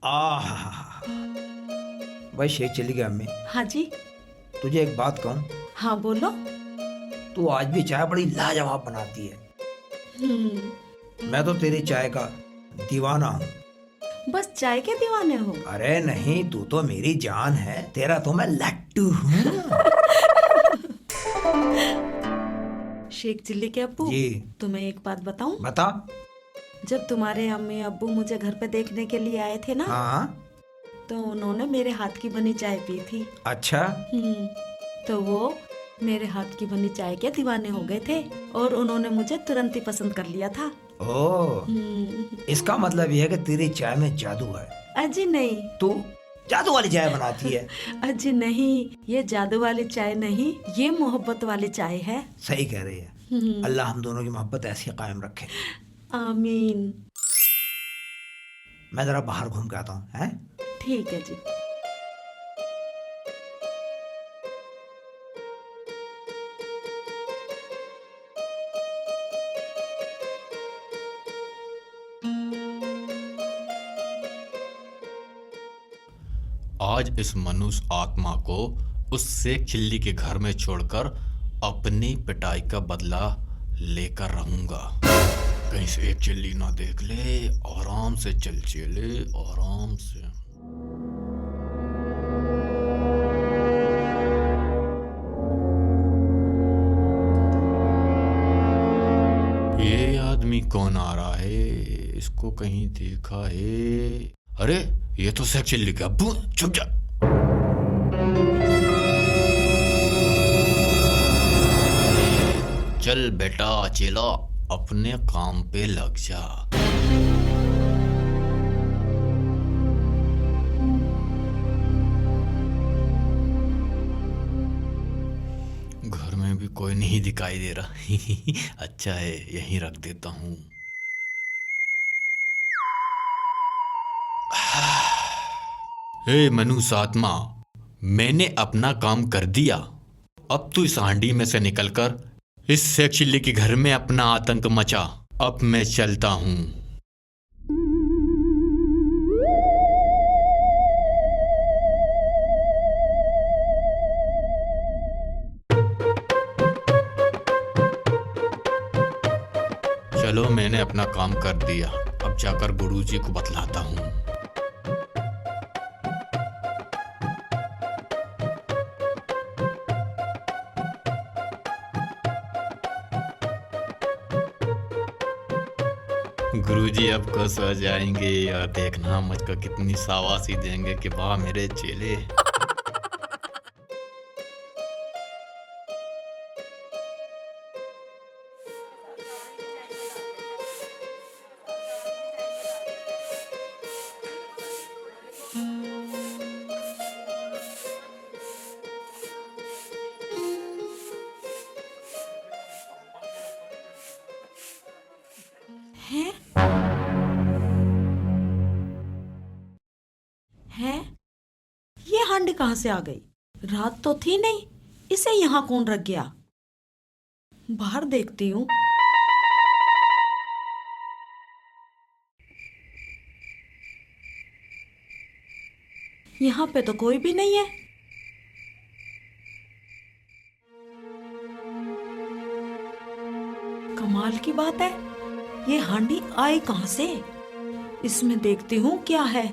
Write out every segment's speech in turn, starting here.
आह, भाई शेख चली गई अम्मी। हाँ जी। तुझे एक बात कहूँ, हाँ बोलो। तू आज भी चाय बड़ी लाजवाब बनाती है। मैं तो तेरी चाय का दीवाना हूँ। बस चाय के दीवाने हो? अरे नहीं, तू तो मेरी जान है, तेरा तो मैं लट्टू हूँ। शेख चिल्ली के अब्बू जी। तुम्हें एक बात बताऊं? बता। जब तुम्हारे अम्मी अब्बू मुझे घर पे देखने के लिए आए थे ना, हाँ। तो उन्होंने मेरे हाथ की बनी चाय पी थी। अच्छा। तो वो मेरे हाथ की बनी चाय के दीवाने हो गए थे और उन्होंने मुझे तुरंत ही पसंद कर लिया था। ओह, इसका मतलब यह है कि तेरी चाय में जादू है। अजी नहीं। तू जादू वाली चाय बनाती है। अजी नहीं, ये जादू वाली चाय नहीं, ये मोहब्बत वाली चाय है। सही कह रही है। अल्लाह हम दोनों की मोहब्बत ऐसी कायम रखे। आमीन। मैं जरा बाहर घूम के आता हूँ, हैं? ठीक है जी। आज इस मनुष्य आत्मा को उस शेख चिल्ली के घर में छोड़कर अपनी पिटाई का बदला लेकर रहूंगा। कहीं शेख चिल्ली ना देख ले। आराम से चल चले, आराम से। ये आदमी कौन आ रहा है? इसको कहीं देखा है? अरे ये तो शेख चिल्ली का अब्बू। छुप जा। चल बेटा चेला, अपने काम पे लग जा। घर में भी कोई नहीं दिखाई दे रहा। अच्छा है, यहीं रख देता हूँ। हे मनुष्य आत्मा, मैंने अपना काम कर दिया। अब तू इस हांडी में से निकलकर इस शेख चिल्ली के घर में अपना आतंक मचा। अब मैं चलता हूँ। चलो, मैंने अपना काम कर दिया। अब जाकर गुरुजी को बतलाता हूँ। गुरुजी अब खुश हो जाएंगे और देखना मुझको कितनी शाबाशी देंगे कि वाह मेरे चेले। हैं? हैं? ये हांडी कहाँ से आ गई? रात तो थी नहीं, इसे यहाँ कौन रख गया? बाहर देखती हूँ। यहाँ पे तो कोई भी नहीं है। कमाल की बात है, ये हांडी आई कहाँ से? इसमें देखती हूँ क्या है।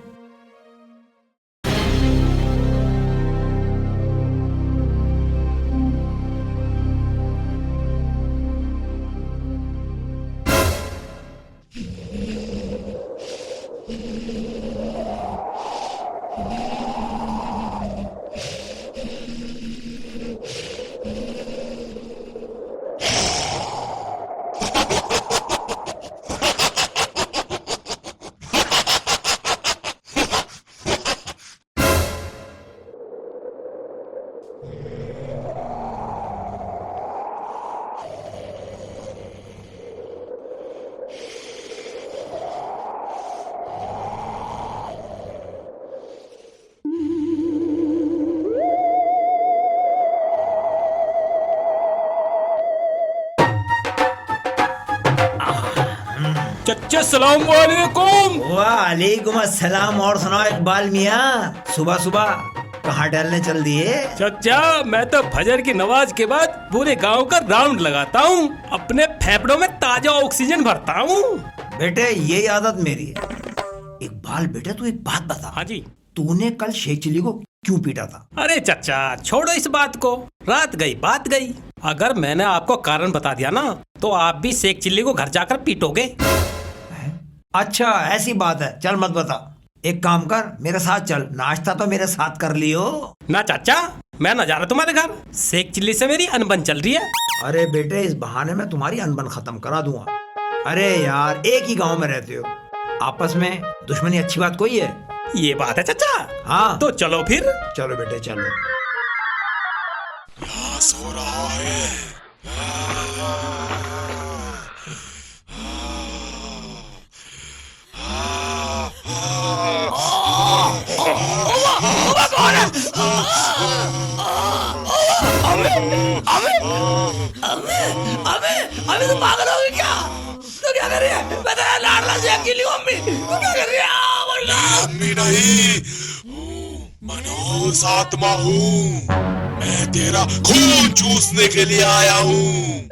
चचा सलाम वालेकुम। वालेकुम अस्सलाम। और सुनाओ इकबाल मियाँ, सुबह सुबह कहाँ टहलने चल दिए? चचा मैं तो फजर की नमाज के बाद पूरे गांव का राउंड लगाता हूँ, अपने फेफड़ों में ताजा ऑक्सीजन भरता हूँ। बेटे ये आदत मेरी है। इकबाल बेटे तू एक बात बता, हाँ जी। तूने कल शेख चिल्ली को क्यों पीटा था? अरे चचा छोड़ो इस बात को, रात गई बात गई। अगर मैंने आपको कारण बता दिया ना तो आप भी शेख चिल्ली को घर जाकर पीटोगे। अच्छा ऐसी बात है, चल मत बता। एक काम कर, मेरे साथ चल, नाश्ता तो मेरे साथ कर लियो। ना चाचा मैं ना जा रहा तुम्हारे घर, शेख चिल्ली से मेरी अनबन चल रही है। अरे बेटे इस बहाने में तुम्हारी अनबन खत्म करा दूंगा। अरे यार एक ही गांव में रहते हो, आपस में दुश्मनी अच्छी बात कोई है? ये बात है चचा। हाँ तो चलो फिर। चलो बेटे चलो। सो रहा है। अभी तो पागल हो गई क्या? तो क्या कर रही है? मैं तेरा लाडला से अकेली हूँ अम्मी। तू क्या कर रही है? अम्मी नहीं, मनोज आत्मा हूँ। मैं तेरा खून चूसने के लिए आया हूँ।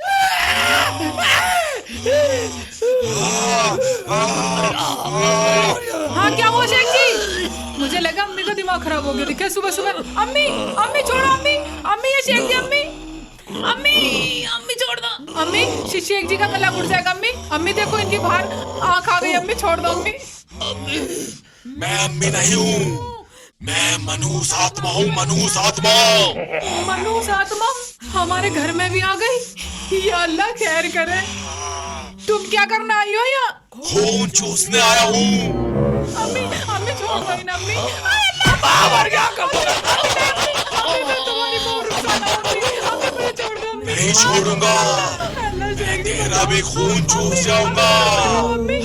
हाँ क्या हुआ शेख जी? मुझे लगा अम्मी का दिमाग खराब हो गया। देखिए सुबह सुबह अम्मी अम्मी छोड़ो अम्मी अम्मी ये शेख जी अम्मी अम्मी अम्मी छोड़ दो अम्मी। शेख जी का गला उड़ जाएगा अम्मी। अम्मी देखो इनकी बाहर आँख आ गई अम्मी, छोड़ दो अम्मी। मैं अम्मी नहीं हूँ, मैं मनूस आत्मा हूँ। मनूस आत्मा। मनूस आत्मा हमारे घर में भी आ गई। या अल्लाह खैर करे। तुम क्या करना आई हो यहाँ? खून चूसने आया हूँ। अम्मी अम्मी छोड़ दो ना अम्मी। नहीं छोड़ूंगा, मैं तेरा भी खून चूस जाऊंगा। अम्मी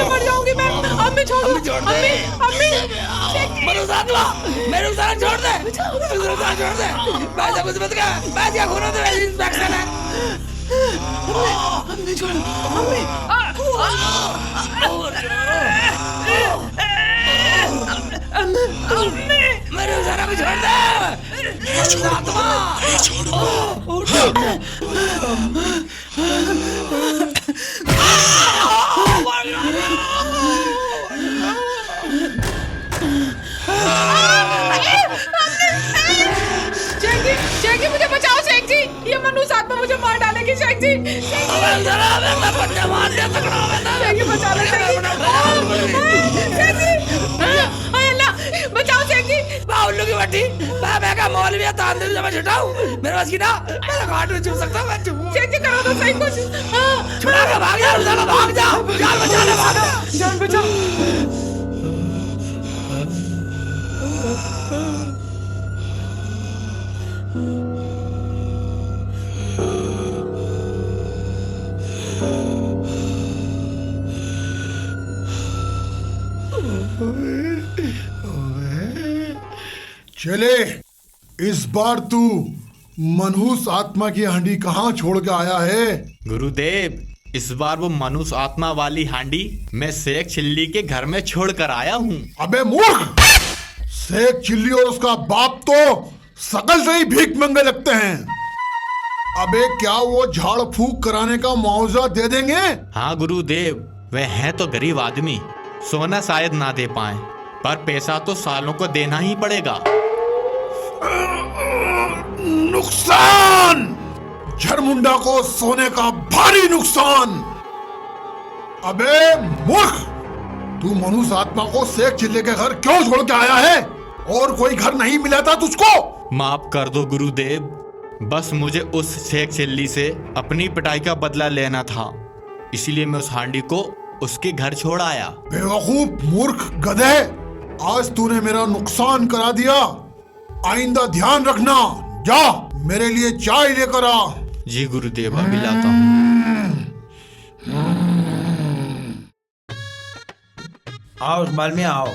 मर जाऊंगी मैं। अम्मी छोड़ दो अम्मी अम्मी। मनोज आत्मा मेरे साथ छोड़ दे, मेरे साथ छोड़ दे। मैं सब कुछ बता क्या, मैं क्या खून होता है इंस्पेक्शन है। अम्मी छोड़ अम्मी। अम्मी मेरे सारा भी छोड़ दे। नहीं छोड़ूंगा। शेख जी मुझे बचाओ शेख जी, ये मनूस आत्मा मुझे मार डालेगी शेख जी। शेख जी बचा लो शेख जी। हाय अल्लाह बचाओ शेख जी। उल्लू की बट्टी, मैं का मौलवी है, तांदूर जब मैं छुटाऊं मेरे पास की ना, मैं तो घाट में छुप सकता हूं। मैं छुपूं। शेख जी करो तो सही कुछ। छुड़ा के भाग जा, उधर भाग जा, जान बचा ले, भाग जा। जान बचाओ। चले इस बार तू मनहूस आत्मा की हांडी कहाँ छोड़ के आया है? गुरुदेव इस बार वो मनुष्य आत्मा वाली हांडी मैं शेख चिल्ली के घर में छोड़ कर आया हूँ। अबे मूर्ख, शेख चिल्ली और उसका बाप तो सकल से ही भीख मंगे लगते हैं। अबे क्या वो झाड़ फूक कराने का मुआवजा दे देंगे? हाँ गुरुदेव, वे हैं तो गरीब आदमी, सोना शायद ना दे पाए, पर पैसा तो सालों को देना ही पड़ेगा। नुकसान, झरमुंडा को सोने का भारी नुकसान। अबे मूर्ख, तू मनुष्य आत्मा को शेख चिल्ले के घर क्यों छोड़ के आया है? और कोई घर नहीं मिला था तुझको? माफ कर दो गुरुदेव, बस मुझे उस शेख चिल्ली से अपनी पिटाई का बदला लेना था, इसीलिए मैं उस हांडी को उसके घर छोड़ आया। बेवकूफ मूर्ख गधे, आज तूने मेरा नुकसान करा दिया। आइंदा ध्यान रखना। जा मेरे लिए चाय लेकर आ। जी गुरुदेव, अभी लाता हूँ। आओ इकबाल में आओ,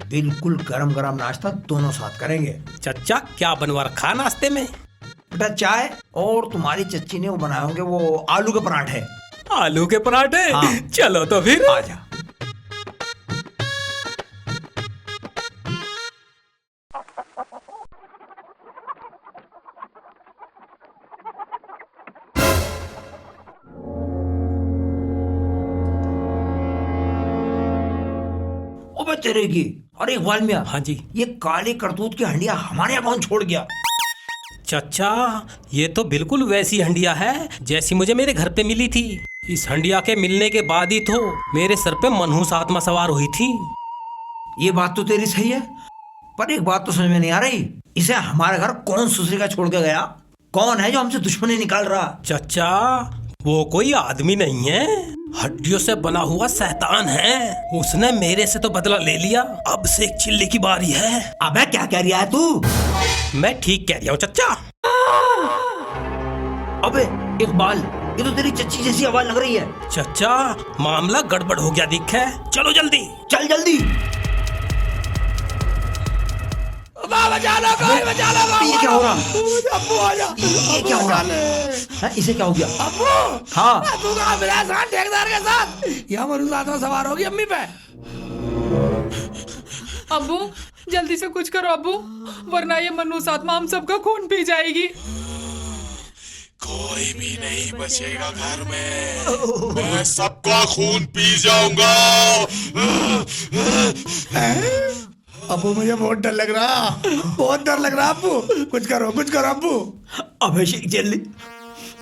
बिल्कुल गरम गरम नाश्ता दोनों साथ करेंगे। चचा क्या बनवा रखा नाश्ते में? बेटा चाय, और तुम्हारी चच्ची ने वो बनाए होंगे वो आलू के पराठे। आलू के पराठे? हाँ। चलो तो फिर। आजा। अबे तेरे की, अरे इकबाल मियां, हाँ जी। ये काली करतूत की हंडिया हमारे यहाँ कौन छोड़ गया? चचा, ये तो बिल्कुल वैसी हंडिया है जैसी मुझे मेरे घर पे मिली थी। इस हंडिया के मिलने के बाद ही तो मेरे सर पे मनहूस आत्मा सवार हुई थी। ये बात तो तेरी सही है, पर एक बात तो समझ में नहीं आ रही, इसे हमारे घर कौन सुसरी का छोड़ के गया? कौन है जो हमसे दुश्मनी निकाल रहा? चचा, वो कोई आदमी नहीं है, हड्डियों से बना हुआ शैतान है। उसने मेरे से तो बदला ले लिया, अब से एक चिल्ली की बारी है। अबे क्या कह रहा है तू? मैं ठीक कह रहा हूँ चचा। अबे इकबाल, ये तो तेरी चच्ची जैसी आवाज लग रही है। चचा, मामला गड़बड़ हो गया दिख है, चलो जल्दी। चल जल्दी। ये क्या हो रहा? ये क्या हो रहा है? इसे क्या हो गया? हाँ, तू कहाँ मिला है ठेकेदार के साथ? यहाँ मनुष्य आत्मा सवार होगी अम्मी पे। अब्बू जल्दी से कुछ करो अब्बू, वरना ये मनहूस आत्मा हम सबका खून पी जाएगी। कोई भी नहीं बचेगा घर में, मैं सबका खून पी जाऊंगा। अब्बू मुझे बहुत डर लग रहा, बहुत डर लग रहा अब्बू, कुछ करो अब्बू। अबे शेख जल्दी,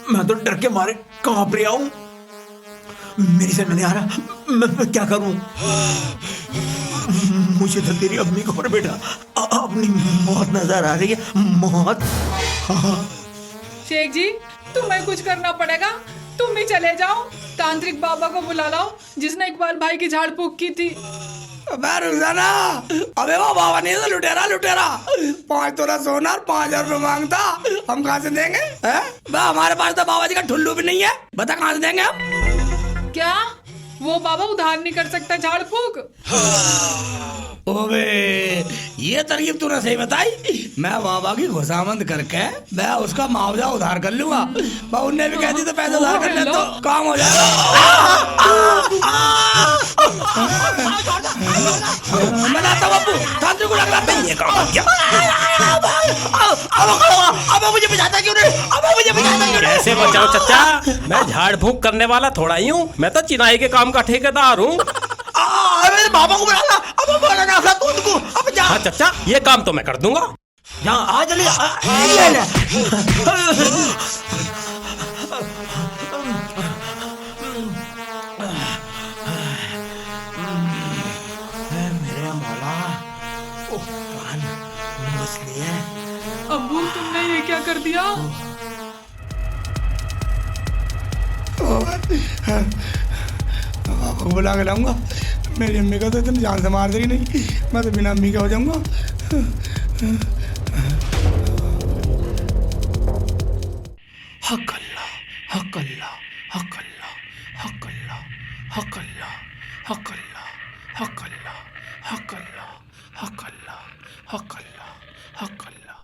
मैं तो डर के मारे कांप रहा हूँ, मेरी समझ नहीं आ रहा मैं क्या करूँ। मुझे तो तेरी अम्मी को और बेटा अपनी मौत नजर आ रही है, मौत। शेख जी, तुम्हें कुछ करना पड़ेगा, तुम ही चले जाओ, तांत्रिक बाबा को बुला लाओ जिसने इकबाल भाई की झाड़ फूक की थी। अबे वो बाबा नहीं, लुटेरा 5 तोला सोना और 5,000 रुपये मांगता, हम कहाँ से देंगे? हमारे पास तो बाबा जी का ठुल्लू भी नहीं है, बता कहाँ से देंगे हम? क्या वो बाबा उधार नहीं कर सकता झाड़ फूक? ओबे, ये तरकीब तूने सही बताई। मैं बाबा की खुशामंद करके मैं उसका मुआवजा उधार कर लूंगा। उनने भी कह दी तो पैसे उधार कर ले तो काम हो जाएगा। मैं लाता हूँ अब्बू, तांत्रिक को लगाता हूँ। ये काम हो गया। अब मुझे बचाता क्यों नहीं? अब मुझे बचाता क्यों नहीं? कैसे बचाओ चचा, मैं झाड़ फूक करने वाला थोड़ा ही हूँ, मैं तो चिनाई के काम का ठेकेदार हूँ। बाबा को बुला ला, अब बोला तुमको, अब जा। हाँ चचा, ये काम तो मैं कर दूंगा। यहाँ आ जल्दी, मेरे मौला, कान नोच लिए। अब्बू तुमने ये क्या कर दिया? बाबा को बुला के लाऊंगा, मेरी अम्मी का तो इतनी जान से मार देगी नहीं, मैं तो बिना अम्मी के हो जाऊंगा। हक अल्लाह, हक अल्लाह, हक अल्लाह, हक अल्लाह, हक अल्लाह, हक अल्लाह, हक अल्लाह, हक अल्लाह, हक अल्लाह, हक अल्लाह, हक अल्लाह।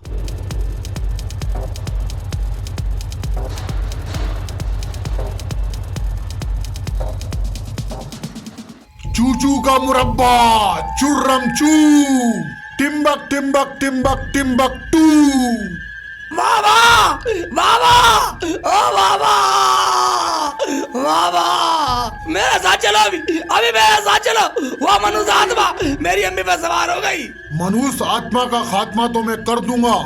चूचू का मुरब्बा, चुर्रम चू, टिम्बक टिम्बक टिम्बक टिम्बक टू। बाबा, बाबा, ओ बाबा, बाबा, मेरे साथ चलो अभी मेरे साथ चलो। वो मनुष्य आत्मा मेरी अम्मी पे सवार हो गई। मनुष्य आत्मा का खात्मा तो मैं कर दूंगा।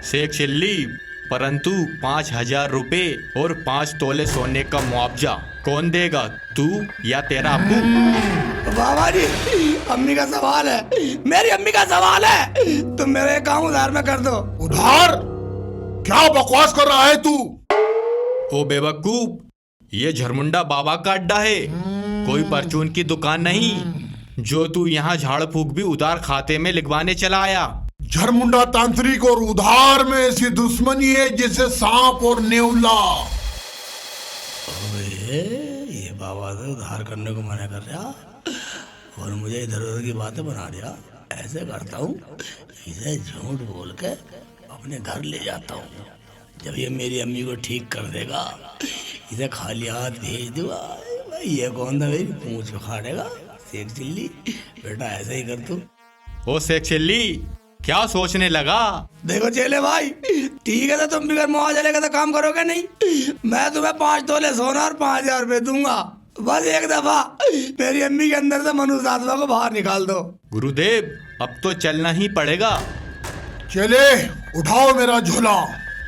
शेख चिल्ली, परंतु 5,000 रुपए और 5 तोले सोने का मुआवजा कौन देगा, तू या तेरा अब्बू? बाबा जी, अम्मी का सवाल है, मेरी अम्मी का सवाल है, तुम मेरे काम उधार में कर दो। उधार? क्या बकवास कर रहा है तू? ओ बेवकूफ, ये झरमुंडा बाबा का अड्डा है, कोई परचून की दुकान नहीं, जो तू यहाँ झाड़ फूक भी उधार खाते में लिखवाने चला आया। झरमुंडा तांत्रिक और उधार में ऐसी दुश्मनी है जैसे सांप और नेवला। ये बाबा से उधार करने को मना कर रहा और मुझे इधर उधर की बातें बना दिया। ऐसे करता हूँ, इसे झूठ बोल के अपने घर ले जाता हूँ जब ये मेरी अम्मी को ठीक कर देगा इसे खाली हाथ भेज दूंगा। ये कौन था मेरी पूंछ उखाड़ेगा? शेख चिल्ली बेटा ऐसा ही कर तू। ओ शेख चिल्ली, क्या सोचने लगा? देखो चेले भाई, ठीक है तो तुम भी घर मुआवजा लेकर तो काम करोगे नहीं। मैं तुम्हें 5 तोले सोना और 5,000 रुपए दूंगा। बस एक दफा मेरी अम्मी के अंदर से मनुष्य आत्मा को बाहर निकाल दो। गुरुदेव, अब तो चलना ही पड़ेगा। चले उठाओ मेरा झोला,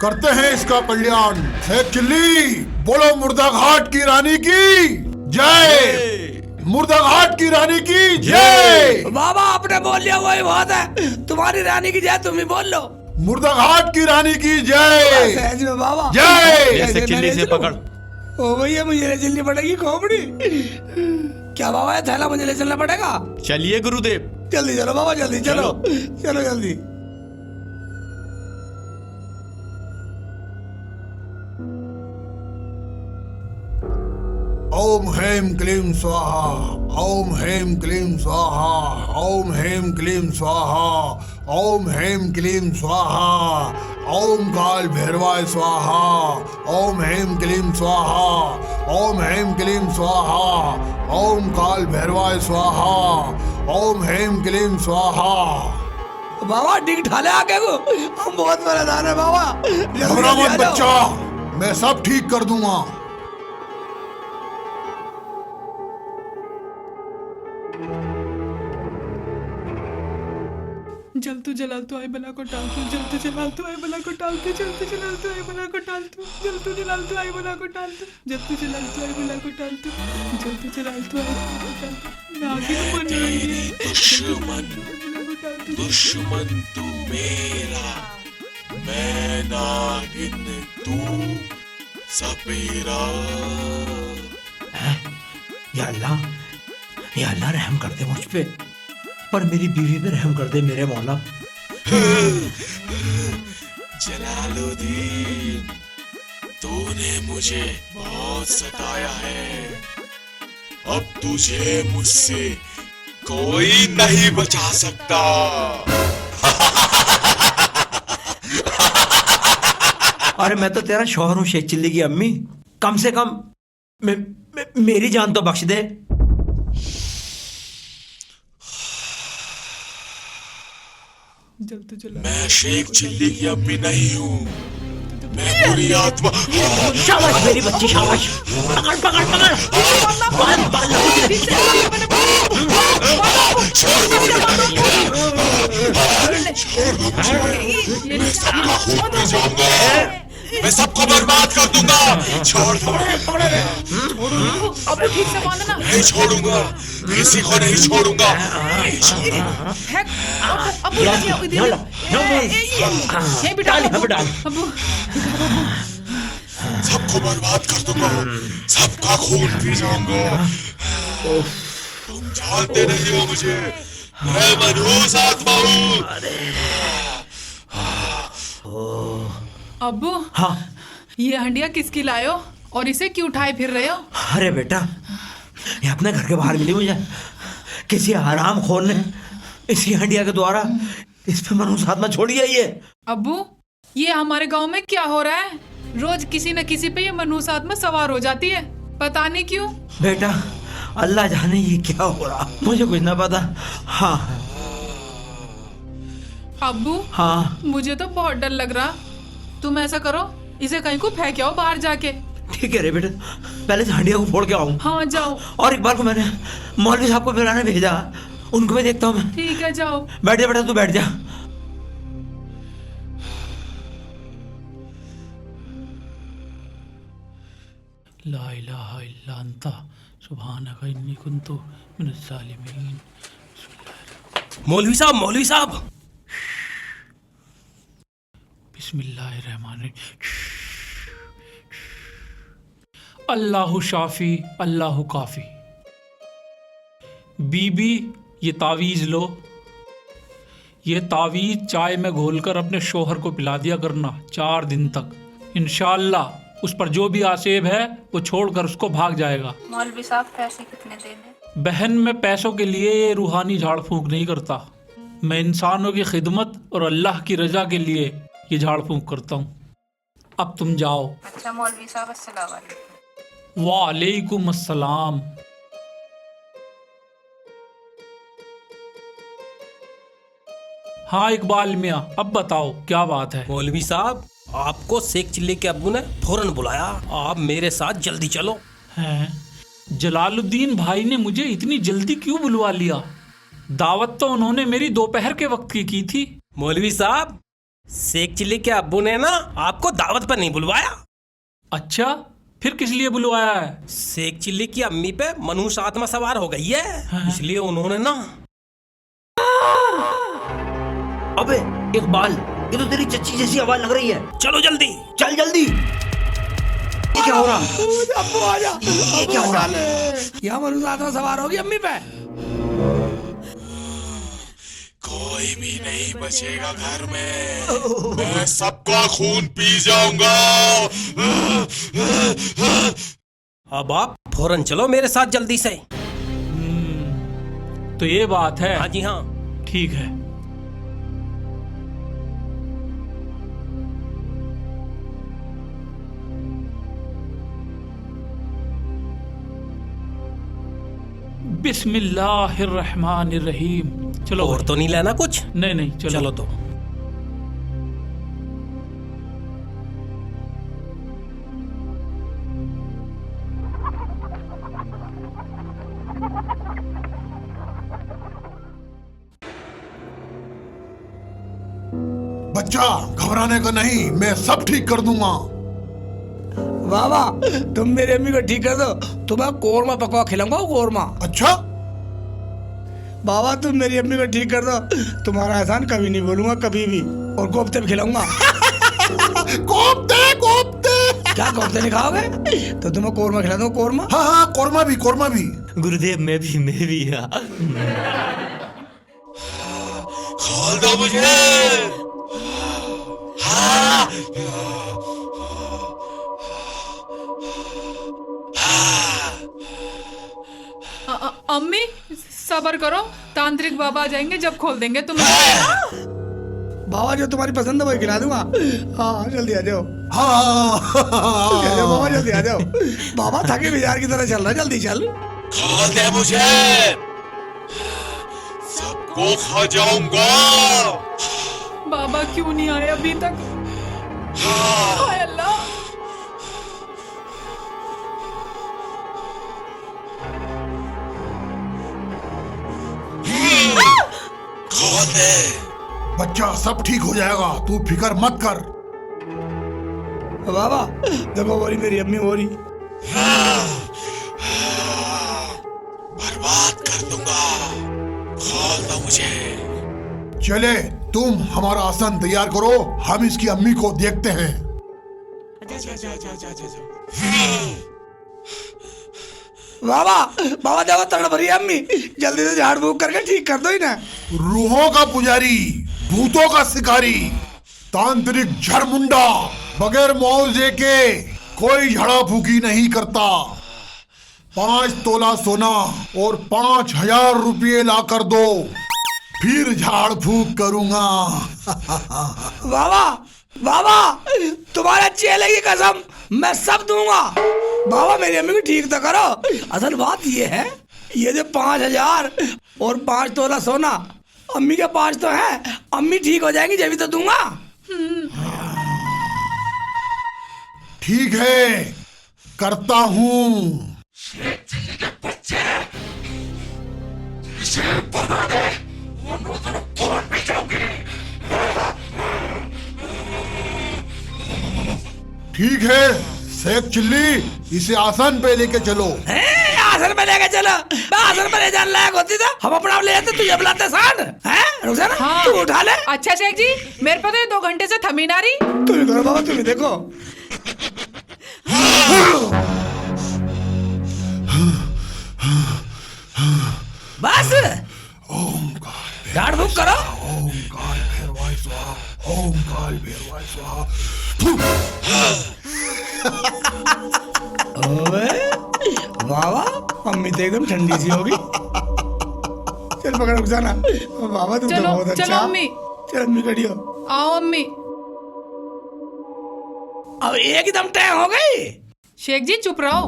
करते हैं इसका कल्याण। शेख चिल्ली बोलो मुर्दा घाट की रानी की जय, मुर्दा घाट की रानी की जय। बाबा आपने बोल लिया वही बहुत है, तुम्हारी रानी की जय तुम ही बोल लो। मुर्दा घाट की रानी की जय सहज में बाबा जय। शेख चिल्ली से पकड़। ओ भैया मुझे ले चलनी पड़ेगी खोपड़ी। क्या बाबा ये थैला मुझे ले चलना पड़ेगा? चलिए गुरुदेव। जल्दी चलो बाबा, जल्दी चलो चलो जल्दी। ओम हेम क्लीम स्वाहा, ओम हेम क्लीम स्वाहा, ओम हेम क्लीम स्वाहा, ओम हेम क्लीम स्वाहा, ओम काल भैरवाय स्वाहा, ओम हेम क्लीम स्वाहा, ओम हेम क्लीम स्वाहा, ओम काल भैरवाय स्वाहा, ओम हेम क्लीम स्वाहा। बाबा ठीक ठाले आगे को, हम बहुत परेशान है बाबा। घबरा मत बच्चा, मैं सब ठीक कर दूंगा। जलतू जलालतू आई बला को टालतू, जलतू जलालतू आई बला को टालतू, जलतू जलालतू आई बला को टालतू, जलतू जलालतू आई बला को टालतू, जलतू जलालतू आई बला को टालतू, जलतू जलालतू आई बला को टालतू। नागिन बन रही है। दुश्मन तू मेरा, मैं नागिन तू सपेरा। या अल्लाह रहम कर दे मुझ पे, पर मेरी बीवी पे रहम कर दे मेरे मौला। जलालुद्दीन, तूने मुझे बहुत सताया है, अब तुझे मुझसे कोई नहीं बचा सकता। अरे मैं तो तेरा शौहर हूँ शेख चिल्ली की अम्मी, कम से कम मेरी जान तो बख्श दे। जलतू जला मैं शेख चिल्ली की अम्मी नहीं हूँ, मैं बुरी आत्मा। शाबाश मेरी बच्ची, शाबाश। पकड़ पकड़ मैं सबको बर्बाद कर दूंगा। छोड़ दो, अब ठीक से बांधना। नहीं छोड़ूंगा, किसी को नहीं छोड़ूंगा, नहीं छोड़ूंगा। अब ये बिठा अबू। सबको बर्बाद कर दूंगा, सबका खून पी जाऊंगा। तुम जानते नहीं हो मुझे, मैं मनहूस आत्मा हूँ। अब्बू, हाँ ये हंडिया किसकी लायो और इसे क्यों उठाए फिर रहे हो? अरे बेटा, ये अपने घर के बाहर मिली मुझे, किसी हराम खोर ने इसी हंडिया के द्वारा इस पे मनुष्य आत्मा छोड़ी है। ये अब्बू, ये हमारे गांव में क्या हो रहा है? रोज किसी न किसी पे ये मनुष्य आत्मा सवार हो जाती है, पता नहीं क्यों। बेटा अल्लाह जाने ये क्या हो रहा, मुझे कुछ ना पता। हाँ अब्बू, हाँ मुझे तो बहुत डर लग रहा। तुम ऐसा करो, इसे कहीं को फेंक आओ बाहर जाके। ठीक है रे बेटा, पहले से हंडिया को फोड़ के आऊँ। हाँ जाओ। और एक बार को मैंने मौलवी साहब को बुलाने भेजा, उनको मैं देखता हूँ मैं। ठीक है जाओ। बैठ जा बेटा, तू बैठ जा। ला इलाहा इल्ला अंता सुब्हानका इन्नी कुन्तु मिनज़ ज़ालिमीन। मौलवी साहब बिस्मिल्लाहिर्रहमानिर्रहीम। अल्लाहु शाफी अल्लाहु काफी। बीबी ये तावीज़ लो, ये तावीज़ चाय में घोलकर अपने शोहर को पिला दिया करना 4 दिन तक। इंशाअल्लाह उस पर जो भी आसेब है वो छोड़कर उसको भाग जाएगा। मौलवी साहब पैसे कितने देने? बहन, मैं पैसों के लिए ये रूहानी झाड़ फूंक नहीं करता, मैं इंसानों की खिदमत और अल्लाह की रजा के लिए ये झाड़ फूंक करता हूँ। अब तुम जाओ। अच्छा मौलवी साहब, अस्सलाम वालेकुम। वालेकुम अस्सलाम। हाँ इकबाल मियाँ, अब बताओ क्या बात है। मौलवी साहब, आपको शेख चिल्ली के अब्बू ने फौरन बुलाया, आप मेरे साथ जल्दी चलो। हैं? जलालुद्दीन भाई ने मुझे इतनी जल्दी क्यों बुलवा लिया? दावत तो उन्होंने मेरी दोपहर के वक्त की थी। मौलवी साहब, शेख चिल्ली के अब्बू ने ना आपको दावत पर नहीं बुलवाया। अच्छा, फिर किस लिए बुलवाया है? शेख चिल्ली की अम्मी पे मनहूस आत्मा सवार हो गई है, इसलिए उन्होंने ना। अबे इकबाल, ये तो तेरी चच्ची जैसी आवाज लग रही है। चलो जल्दी। चल जल्दी। ये क्या हो रहा? अब्बू आजा। ये क्या हो रहा? यहाँ मनहूस आत्मा सवार होगी अम्मी पे। कोई भी नहीं बचेगा घर में। मैं सबका खून पी जाऊंगा। अब आप फौरन चलो मेरे साथ जल्दी से। तो ये बात है। हाँ जी हाँ। ठीक है। बिस्मिल्लाहिर्रहमानिर्रहीम। चलो। और तो नहीं लेना कुछ? नहीं नहीं, चलो तो। बच्चा घबराने का नहीं, मैं सब ठीक कर दूंगा। बाबा तुम मेरी अम्मी को ठीक कर दो, तुम्हें कोरमा पकवा खिलाऊंगा, कोरमा। अच्छा बाबा तुम मेरी अम्मी को ठीक कर दो, तुम्हारा एहसान कभी नहीं भूलूंगा, कभी भी। और कोफ्ते भी खिलाऊंगा। कोफ्ते कोफ्ते। क्या कोफ्ते नहीं खाओगे? तो तुम्हें कोरमा खिला दो, कोरमा। हाँ हाँ, कोरमा भी, कोरमा भी। गुरुदेव मैं भी खोल दो मुझे। हाँ। अम्मी सब्र करो, तांत्रिक बाबा आ जाएंगे जब खोल देंगे तुम। बाबा जो तुम्हारी पसंद है वही खिला दूंगा। हाँ जल्दी आ जाओ। हाँ बाबा जल्दी आ जाओ। बाबा थके बिजार की तरह चल रहा है, जल्दी चल। खोल दे मुझे, सबको खा जाऊंगा। बाबा क्यों नहीं आए अभी तक? हाय अल्लाह। खोल दे। बच्चा सब ठीक हो जाएगा, तू फिक्र मत कर। बाबा देखो बोरी मेरी अम्मी हो रही। बर्बाद कर दूंगा। खोल दो मुझे। चले तुम हमारा आसन तैयार करो, हम इसकी अम्मी को देखते हैं। बाबा बाबा देखो तगड़ भरी है अम्मी, जल्दी से झाड़ फूक करके ठीक कर दो इन्हें। रूहों का पुजारी, भूतों का शिकारी, तांत्रिक झरमुंडा बगैर मुआवजे के कोई झाड़ा फूकी नहीं करता। 5 तोला सोना और 5000 रुपये ला कर दो, फिर झाड़ फूक करूंगा। बाबा बाबा तुम्हारे चेले की कसम मैं सब दूंगा। बाबा मेरी अम्मी को ठीक तो करो। असल बात ये है, ये जो 5000 और 5 तोला सोना, अम्मी के 5 तो है, अम्मी ठीक हो जाएंगी जब भी तो दूंगा। ठीक है, करता हूँ। ठीक है शेख चिल्ली, इसे आसन पे लेके चलो। आसन पे लेके चलो? मैं आसन पे ले जाने लायक होती था, हम अपना ले जाते, तुझे बुलाते सांड हैं? रुक जा ना। हाँ। तू उठा ले। अच्छा शेख जी, मेरे पे तो ये 2 घंटे से थमी ना रही। तुम ही करो बाबा, तुम ही देखो। बस झाड़ फूक करो। ओंकार भैरवाय स्वाहा, ओंकार भैरवाय स्वाहा। ओए बाबा अम्मी तो एकदम ठंडी सी होगी। चल पकड़, रुक जाना। बाबा तुम तो चलो बहुत अच्छा। चलो अम्मी, चल अम्मी खड़ी हो। आओ अम्मी। अब एकदम तय हो गई। शेख जी चुप रहो,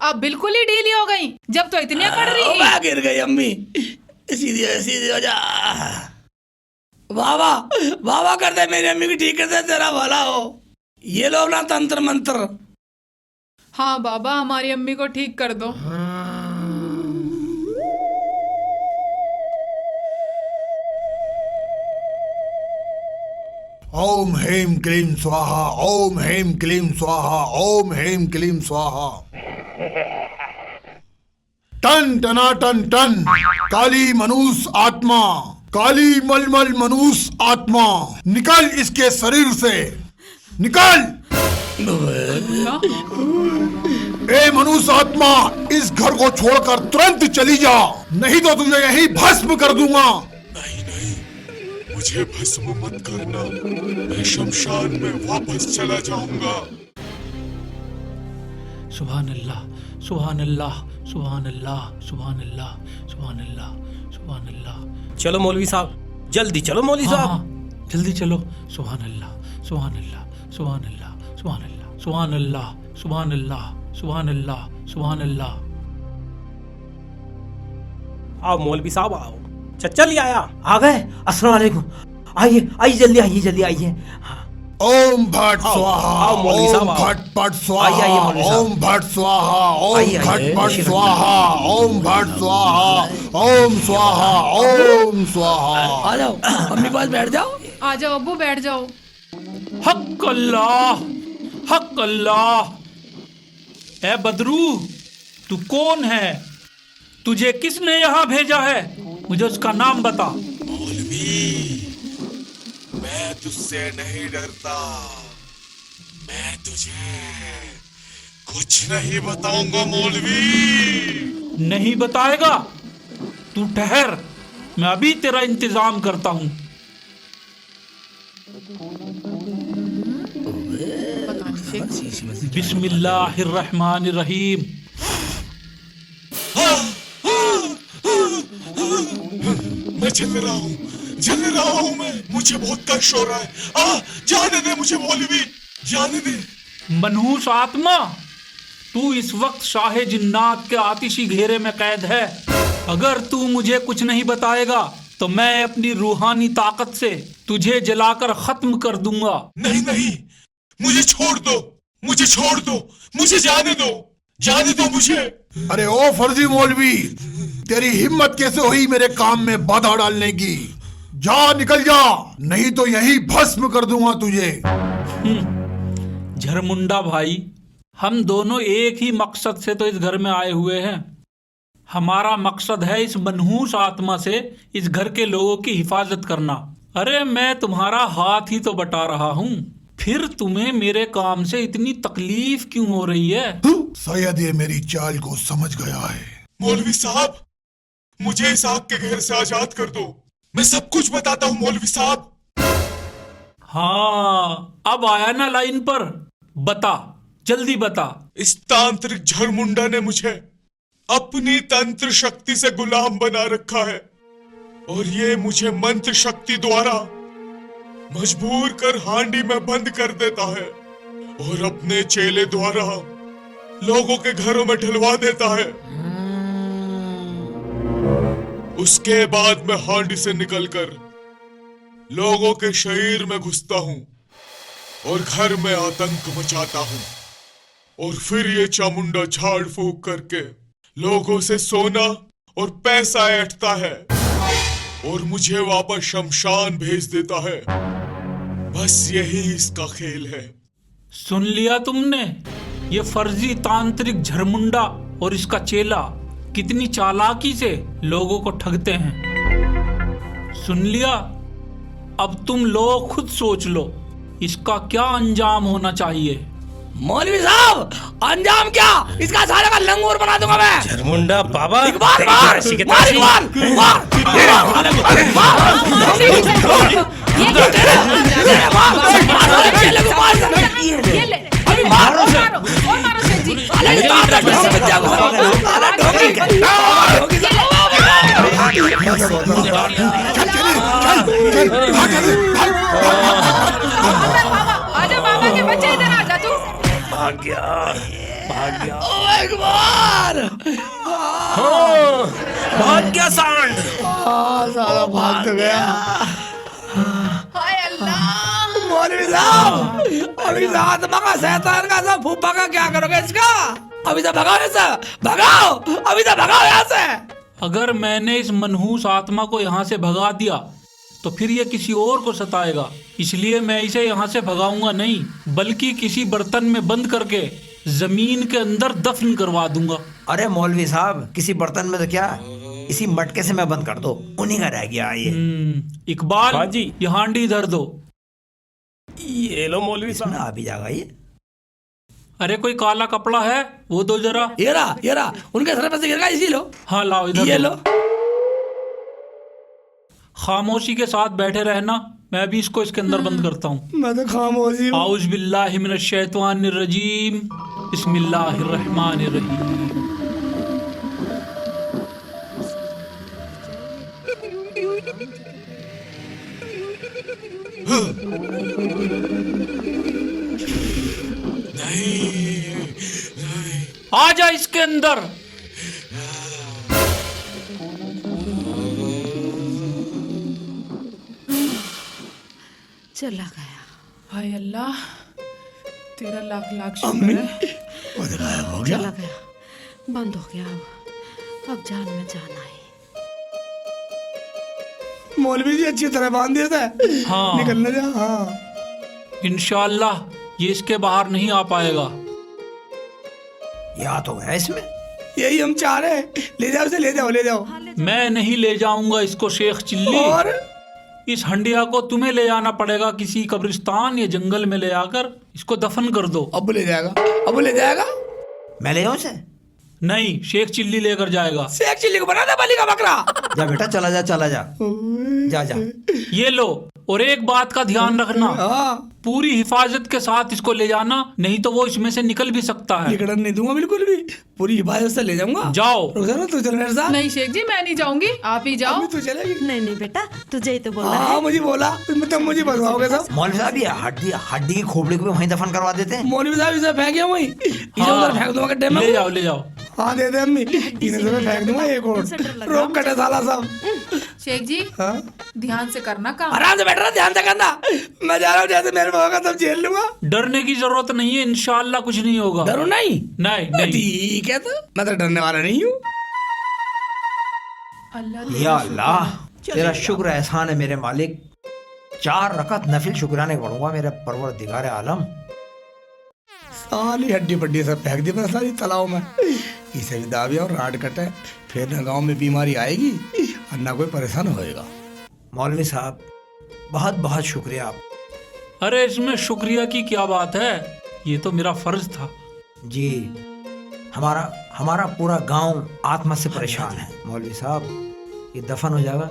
अब बिल्कुल ही ढीली हो गई, जब तो इतनी अकड़ रही। मैं गिर गई अम्मी, सीधी हो जा। बाबा बाबा कर दे, मेरी अम्मी की ठीक कर दे, तेरा भला हो। ये लो अपना तंत्र मंत्र। हाँ बाबा, हमारी अम्मी को ठीक कर दो। ओम हेम क्लीम स्वाहा, ओम हेम क्लीम स्वाहा, ओम हेम क्लीम स्वाहा। टन टना टन टन, काली मनूस आत्मा, काली मलमल मनूस आत्मा, निकल इसके शरीर से, निकल। ए मनुष्य आत्मा, इस घर को छोड़कर तुरंत चली जा, नहीं तो तुझे यही भस्म कर दूंगा। नहीं नहीं, मुझे भस्म मत करना, मैं शमशान में वापस चला जाऊंगा। सुभान अल्लाह, सुभान अल्लाह, सुभान अल्लाह, सुभान अल्लाह, सुभान अल्लाह, सुभान अल्लाह। चलो मौलवी साहब, जल्दी चलो मौलवी हाँ, साहब। हाँ, जल्दी चलो। सुभान अल्लाह, सुभान अल्लाह, सुभान अल्लाह, सुभान अल्लाह, सुभान अल्लाह, सुभान अल्लाह, सुभान अल्लाह, सुभान अल्लाह। आओ मौलवी साहब आओ, चल आया। आ गए? अस्सलाम वालेकुम। आइए आइए, जल्दी आइए, जल्दी आइए। हाँ। ओम भट स्वाहा, आओ मौलवी ओम साहब, आओ। भट पट आइए, स्वाहा, आइए मौलवी साहब। ओम भट स्वाहा, ओम आइए, भट आइए, पट आइए। स्वाहा, ओम भट स्वाहा, ओम स्वाहा, ओम स्वाहा। आ जाओ अम्मी पास बैठ जाओ। आ जाओ अब्बू, बैठ जाओ। हक अल्लाह, हक अल्लाह। ए बदरू, तू कौन है? तुझे किसने यहाँ भेजा है? मुझे उसका नाम बता। मौलवी, मैं तुझसे नहीं डरता, मैं तुझे कुछ नहीं बताऊंगा मौलवी। नहीं बताएगा? तू ठहर, मैं अभी तेरा इंतजाम करता हूँ। बिस्मिल्लाहिर्रहमानिर्रहीम। मैं जल रहा हूँ मैं, मुझे बहुत कष्ट हो रहा है। जाने दे मुझे मौलवी, जाने दे। मनहूस आत्मा, तू इस वक्त शाह जिन्नात के आतिशी घेरे में कैद है। अगर तू मुझे कुछ नहीं बताएगा तो मैं अपनी रूहानी ताकत से तुझे जलाकर खत्म कर दूंगा। नहीं नहीं, मुझे छोड़ दो, मुझे छोड़ दो, मुझे जाने दो, जाने दो मुझे। अरे ओ फर्जी मौलवी, तेरी हिम्मत कैसे हुई मेरे काम में बाधा डालने की? जा, निकल जा, नहीं तो यही भस्म कर दूंगा तुझे। झरमुंडा भाई, हम दोनों एक ही मकसद से तो इस घर में आए हुए हैं। हमारा मकसद है इस मनहूस आत्मा से इस घर के लोगों की हिफाजत करना। अरे मैं तुम्हारा हाथ ही तो बटा रहा हूँ, फिर तुम्हें मेरे काम से इतनी तकलीफ क्यों हो रही है? शायद ये मेरी चाल को समझ गया है। मौलवी साहब, मुझे इस आग के घेर से आजाद कर दो, मैं सब कुछ बताता हूँ मौलवी साहब। हाँ, अब आया ना लाइन पर, बता, जल्दी बता। इस तांत्रिक झरमुंडा ने मुझे अपनी तंत्र शक्ति से गुलाम बना रखा है और ये मुझे मंत्र शक्ति द्वारा मजबूर कर हांडी में बंद कर देता है और अपने चेले द्वारा लोगों के घरों में ढलवा देता है। उसके बाद मैं हांडी से निकलकर लोगों के शरीर में घुसता हूं और घर में आतंक मचाता हूं और फिर ये चामुंडा झाड़ फूक करके लोगों से सोना और पैसा ऐंठता है और मुझे वापस शमशान भेज देता है। बस यही इसका खेल है। सुन लिया तुमने? ये फर्जी तांत्रिक झरमुंडा और इसका चेला कितनी चालाकी से लोगों को ठगते हैं। सुन लिया? अब तुम लोग खुद सोच लो इसका क्या अंजाम होना चाहिए। मौलवी साहब, अंजाम क्या? इसका सारे का लंगूर बना दूंगा मैं। झरमुंडा बाबा, इकबाल मार, मार इकबाल, भाग गया, भाग गया। ओ अकबर! हाँ, भाग गया सांड। साला भाग तो गया। हाय अल्लाह। मौलवी साहब, अभी इस आत्मा का शैतान का सब फूफा का क्या करोगे इसका? अभी तो भगाओ इसे, भगाओ, अभी तो भगाओ यहाँ से। अगर मैंने इस मनहूस आत्मा को यहाँ से भगा दिया तो फिर ये किसी और को सताएगा, इसलिए मैं इसे यहाँ से भगाऊंगा नहीं, बल्कि किसी बर्तन में बंद करके जमीन के अंदर दफन करवा दूंगा। अरे मौलवी साहब, किसी बर्तन में तो क्या, इसी मटके से मैं बंद कर दो, उन्हीं का रह गया ये। इकबाल, हाँ जी। ये हांडी इधर दो। ये लो मौलवी इसमें साहब। आ भी जाएगा ये। अरे कोई काला कपड़ा है वो दो जरा। ये रहा, उनके सर पे से गिर गया, इसी लो। हाँ लाओ इधर ये दो। लो। खामोशी के साथ बैठे रहना, मैं भी इसको इसके अंदर बंद करता हूँ। मैं तो खामोशी हूँ। आउज़ बिल्लाहि मिनश शैतानिर रजीम, बिस्मिल्लाहिर रहमानिर रहीम। आ जा इसके अंदर। चला गया। हाय अल्लाह, तेरा लाख लाख शुक्र है। वो तो गायब हो गया। चला गया, बंद हो गया। अब जान में जान आई। मौलवी जी अच्छी तरह बांध दिया था। हाँ। निकलने जा। हाँ, इंशाअल्लाह ये इसके बाहर नहीं आ पाएगा। या तो है इसमें। यही हम चाह रहे हैं। ले जाओ उसे, ले जाओ, ले जाओ। मैं नहीं ले जाऊंगा इसको शेख चिल्ली। और इस हंडिया को तुम्हें ले जाना पड़ेगा किसी कब्रिस्तान या जंगल में ले आकर इसको दफन कर दो। अब ले जाएगा, अब ले जाएगा। मैं ले जाऊं इसे? नहीं, शेख चिल्ली लेकर जाएगा। शेख चिल्ली को बना दे बलि का बकरा। जा बेटा, चला जा, चला जा, जा जा। ये लो, और एक बात का ध्यान रखना, हाँ, पूरी हिफाजत के साथ इसको ले जाना, नहीं तो वो इसमें से निकल भी सकता है। निकलने नहीं दूंगा बिल्कुल भी। पूरी हिफाजत से ले जाऊंगा। जाओ। रुक तू चल मेरे साथ। नहीं शेख जी, मैं नहीं जाऊंगी, आप ही जाओ। अभी तू चलेगी? नहीं नहीं बेटा, तुझे ही तो बोला हाँ, है। मुझे बोला तुम मुझे बतवाओगे सब। मौलवी साहब, ये हड्डी हड्डी की खोपड़ी को भी वहीं दफन करवा देते हैं। मौलवी साहब इसे फेंके वहीं, इसे उधर फेंक दूंगा गड्ढे में। ले जाओ, ले जाओ। हाँ दे दे अम्मी, इन्हें से मैं फेंक दूंगा एक और। रोक कटे साला सब। शेख जी, हाँ, ध्यान से करना काम। आराम से बैठ रहा, ध्यान से करना। मैं जा रहा हूँ, जैसे मेरे में होगा तब झेल लूंगा। डरने की जरूरत नहीं है, इंशाअल्लाह कुछ नहीं होगा। डरो नहीं? नहीं नहीं। ठीक है, तो मैं तो डरने वाला नहीं हूँ। अल्लाह या अल्लाह, तेरा शुक्र एहसान है मेरे मालिक। 4 रकत नफिल शुक्राने पढ़ूंगा मेरे परवरदिगार आलम। साली हड्डी पड्डी सब फेंक दी मैं सारी तालाब में। इसे भी दाबिया और राड कटे, फिर ना गांव में बीमारी आएगी और ना कोई परेशान होएगा। मौलवी साहब, बहुत बहुत शुक्रिया आप। अरे इसमें शुक्रिया की क्या बात है, ये तो मेरा फर्ज था। जी, हमारा पूरा गांव आत्मा से परेशान है। मौलवी साहब, ये दफन हो जाएगा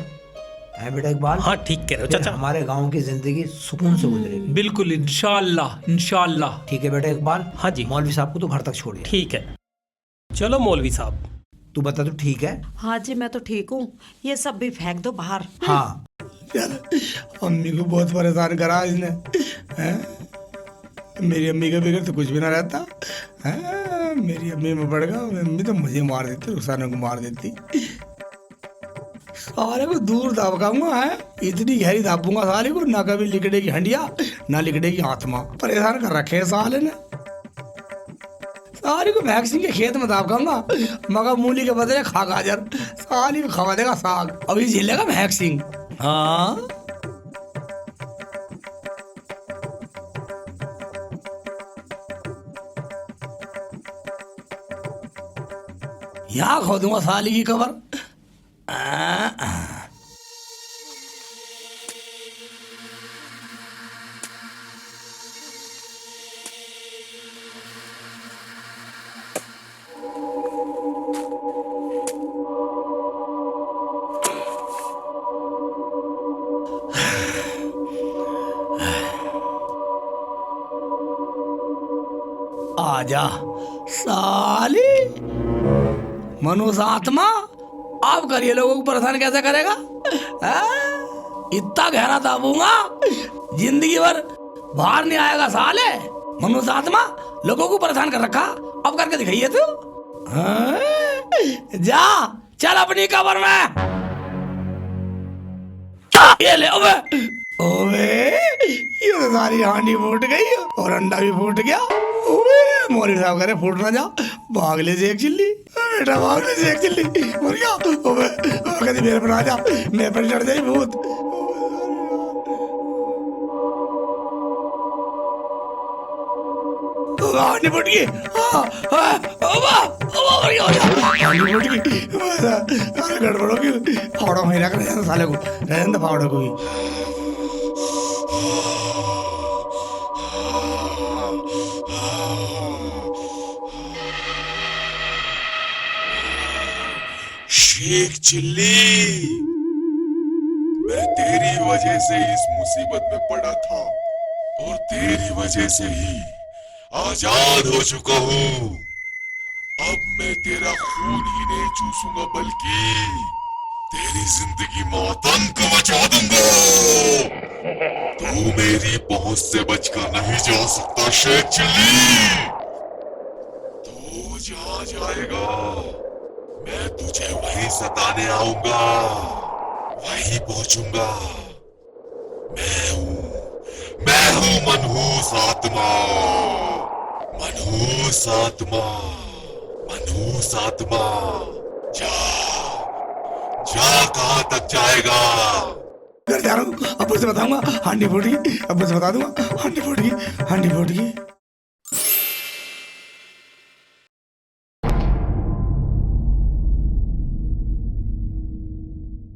है बेटा इकबाल। हाँ ठीक कह रहे हो फिर चाचा। हमारे गांव की जिंदगी सुकून से गुजरेगी। बिल्कुल, इंशाअल्लाह इंशाअल्लाह। ठीक है बेटा इकबाल। हाँ जी। मौलवी साहब को तो घर तक छोड़िए। ठीक है, चलो मौलवी साहब। तू बता, तू ठीक है? हाँ जी, मैं तो ठीक हूँ। ये सब भी फेंक दो बाहर। हाँ। यार अम्मी को बहुत परेशान करा इसने। हैं? मेरी अम्मी के बगैर तो कुछ भी ना रहता। हैं? मेरी अम्मी में पड़ गया, अम्मी तो मुझे मार देती, रुखसाना को मार देती। सारे को दूर दाबकाऊंगा है, इतनी गहरी दाबूंगा साले को, ना कभी लिकड़ेगी हंडिया ना लिकड़ेगी आत्मा। परेशान कर रखे है साले ने। साली को वैक्सीन के खेत में दाबकाऊंगा, मगर मूली के बदले खा गाजर। साली को खवा देगा साग, अभी झेलेगा वैक्सीन। हाँ, यहाँ खो दूंगा साली की कबर। आजा साली मनुष्य आत्मा, आप करिए, लोगों को परेशान कैसे करेगा? इतना गहरा दाबूंगा जिंदगी भर बाहर नहीं आएगा साले। मनुष्य आत्मा लोगों को परेशान कर रखा, अब करके दिखाइए तू। हाँ? जा चल अपनी कब्र में। ये ले ओबे ये तो सारी हांडी फूट गई और अंडा भी फूट गया। ओबे मौलवी साहब करे फूट ना जा, भाग ले से एक चिल्ली बेटा, भाग ले से एक चिल्ली मर गया। ओबे कभी मेरे पर आ जा, मेरे पर चढ़ जाए भूत। हांडी फूट गई, हांडी फूट गई, गड़बड़ होगी। फावड़ा वहीं रख रहे साले को, रहने दे फावड़ा को भी। शेख चिल्ली, मैं तेरी वजह से इस मुसीबत में पड़ा था और तेरी वजह से ही आजाद हो चुका हूँ। अब मैं तेरा खून ही नहीं चूसूंगा बल्कि तेरी जिंदगी में आतंक मचा दूंगा। तू मेरी पहुंच से बचकर नहीं जा सकता शेख चिल्ली। तू जहां जाएगा मैं तुझे वहीं सताने आऊंगा, वहीं पहुंचूंगा। मैं हूं मनहूस आत्मा, मनहूस आत्मा, मनहूस आत्मा। जा जा कहां तक जाएगा? घर जा रहा हूँ, अब से बताऊंगा हांडी फूट गई, अब से बता दूंगा हांडी फूट गई, हांडी फूट गई।